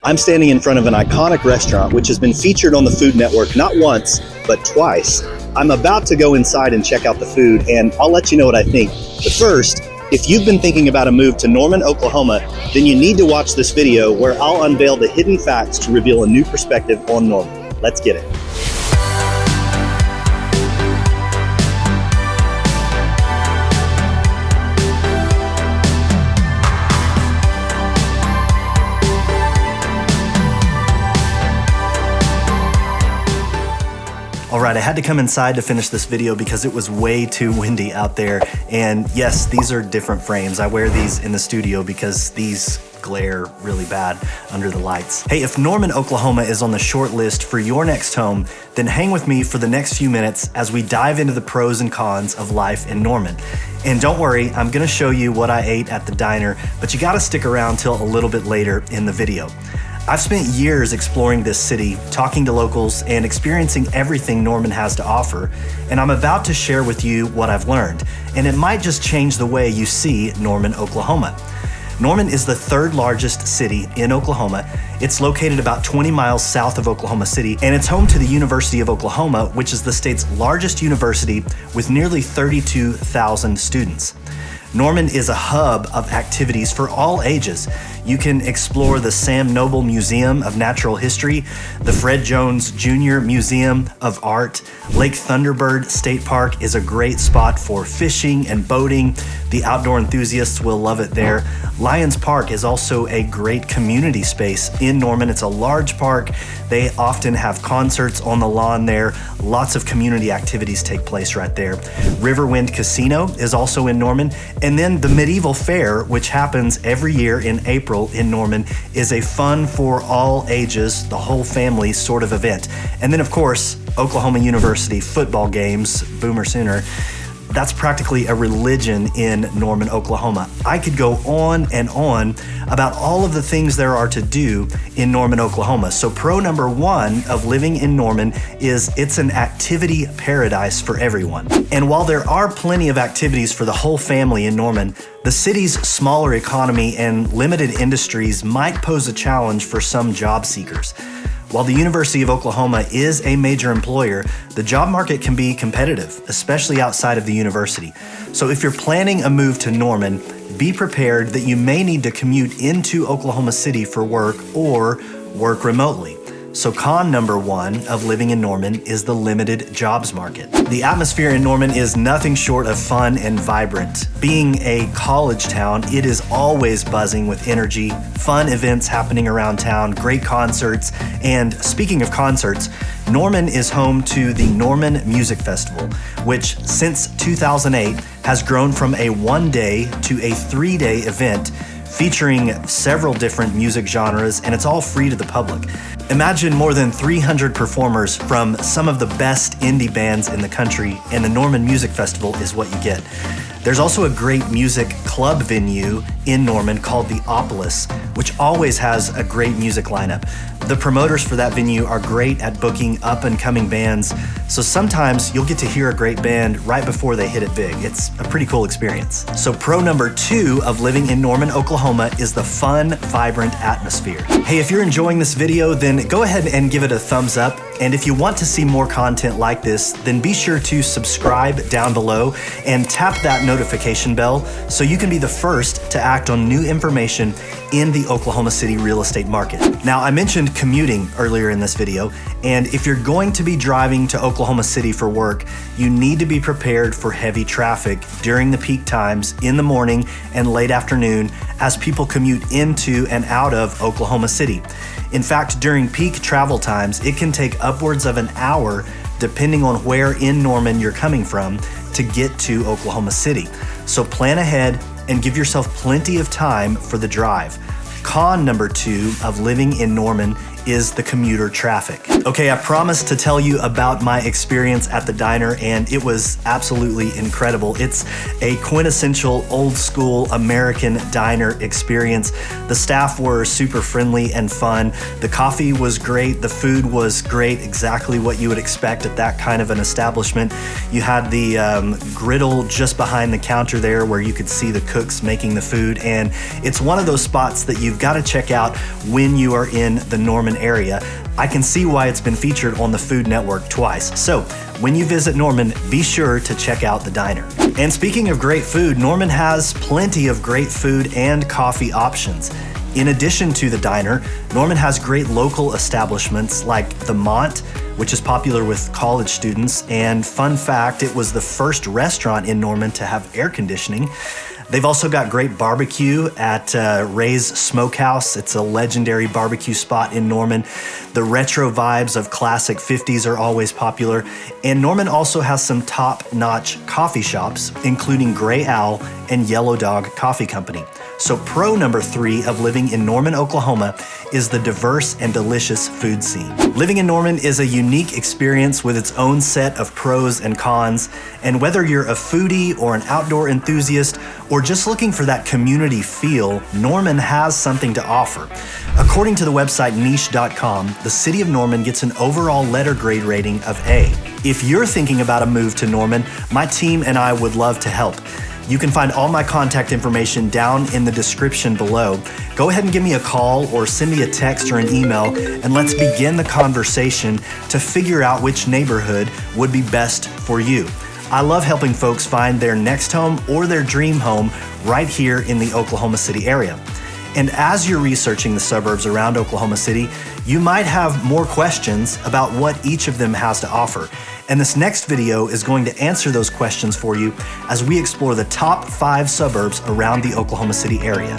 I'm standing in front of an iconic restaurant which has been featured on the Food Network not once, but twice. I'm about to go inside and check out the food, and I'll let you know what I think. But first, if you've been thinking about a move to Norman, Oklahoma, then you need to watch this video where I'll unveil the hidden facts to reveal a new perspective on Norman. Let's get it. All right, I had to come inside to finish this video because it was way too windy out there. And yes, these are different frames. I wear these in the studio because these glare really bad under the lights. Hey, if Norman, Oklahoma is on the short list for your next home, then hang with me for the next few minutes as we dive into the pros and cons of life in Norman. And don't worry, I'm gonna show you what I ate at the diner, but you gotta stick around till a little bit later in the video. I've spent years exploring this city, talking to locals, and experiencing everything Norman has to offer, and I'm about to share with you what I've learned, and it might just change the way you see Norman, Oklahoma. Norman is the third largest city in Oklahoma. It's located about 20 miles south of Oklahoma City, and it's home to the University of Oklahoma, which is the state's largest university with nearly 32,000 students. Norman is a hub of activities for all ages. You can explore the Sam Noble Museum of Natural History, the Fred Jones Jr. Museum of Art. Lake Thunderbird State Park is a great spot for fishing and boating. The outdoor enthusiasts will love it there. Lions Park is also a great community space in Norman. It's a large park. They often have concerts on the lawn there. Lots of community activities take place right there. Riverwind Casino is also in Norman. And then the Medieval Fair, which happens every year in April in Norman, is a fun for all ages, the whole family sort of event. And then of course, Oklahoma University football games, Boomer Sooner. That's practically a religion in Norman, Oklahoma. I could go on and on about all of the things there are to do in Norman, Oklahoma. So pro number one of living in Norman is it's an activity paradise for everyone. And while there are plenty of activities for the whole family in Norman, the city's smaller economy and limited industries might pose a challenge for some job seekers. While the University of Oklahoma is a major employer, the job market can be competitive, especially outside of the university. So if you're planning a move to Norman, be prepared that you may need to commute into Oklahoma City for work or work remotely. So con number one of living in Norman is the limited jobs market. The atmosphere in Norman is nothing short of fun and vibrant. Being a college town, it is always buzzing with energy, fun events happening around town, great concerts, and speaking of concerts, Norman is home to the Norman Music Festival, which since 2008 has grown from a one-day to a three-day event featuring several different music genres, and it's all free to the public. Imagine more than 300 performers from some of the best indie bands in the country, and the Norman Music Festival is what you get. There's also a great music club venue in Norman called the Opolis, which always has a great music lineup. The promoters for that venue are great at booking up-and-coming bands, so sometimes you'll get to hear a great band right before they hit it big. It's a pretty cool experience. So pro number two of living in Norman, Oklahoma is the fun, vibrant atmosphere. Hey, if you're enjoying this video, then go ahead and give it a thumbs up. And if you want to see more content like this, then be sure to subscribe down below and tap that notification bell so you can be the first to act on new information in the Oklahoma City real estate market. Now, I mentioned commuting earlier in this video, and if you're going to be driving to Oklahoma City for work, you need to be prepared for heavy traffic during the peak times in the morning and late afternoon as people commute into and out of Oklahoma City. In fact, during peak travel times, it can take upwards of an hour, depending on where in Norman you're coming from, to get to Oklahoma City. So plan ahead and give yourself plenty of time for the drive. Con number two of living in Norman is the commuter traffic. Okay, I promised to tell you about my experience at the diner, and it was absolutely incredible. It's a quintessential old school American diner experience. The staff were super friendly and fun. The coffee was great. The food was great, exactly what you would expect at that kind of an establishment. You had the griddle just behind the counter there where you could see the cooks making the food, and it's one of those spots that you you've got to check out when you are in the Norman area. I can see why it's been featured on the Food Network twice. So when you visit Norman, be sure to check out the diner. And speaking of great food, Norman has plenty of great food and coffee options. In addition to the diner, Norman has great local establishments like the Mont, which is popular with college students. And fun fact, it was the first restaurant in Norman to have air conditioning. They've also got great barbecue at Ray's Smokehouse. It's a legendary barbecue spot in Norman. The retro vibes of classic 50s are always popular. And Norman also has some top-notch coffee shops, including Gray Owl and Yellow Dog Coffee Company. So pro number 3 of living in Norman, Oklahoma is the diverse and delicious food scene. Living in Norman is a unique experience with its own set of pros and cons. And whether you're a foodie or an outdoor enthusiast, or just looking for that community feel, Norman has something to offer. According to the website niche.com, the city of Norman gets an overall letter grade rating of A. If you're thinking about a move to Norman, my team and I would love to help. You can find all my contact information down in the description below. Go ahead and give me a call or send me a text or an email, and let's begin the conversation to figure out which neighborhood would be best for you. I love helping folks find their next home or their dream home right here in the Oklahoma City area. And as you're researching the suburbs around Oklahoma City, you might have more questions about what each of them has to offer. And this next video is going to answer those questions for you as we explore the top 5 suburbs around the Oklahoma City area.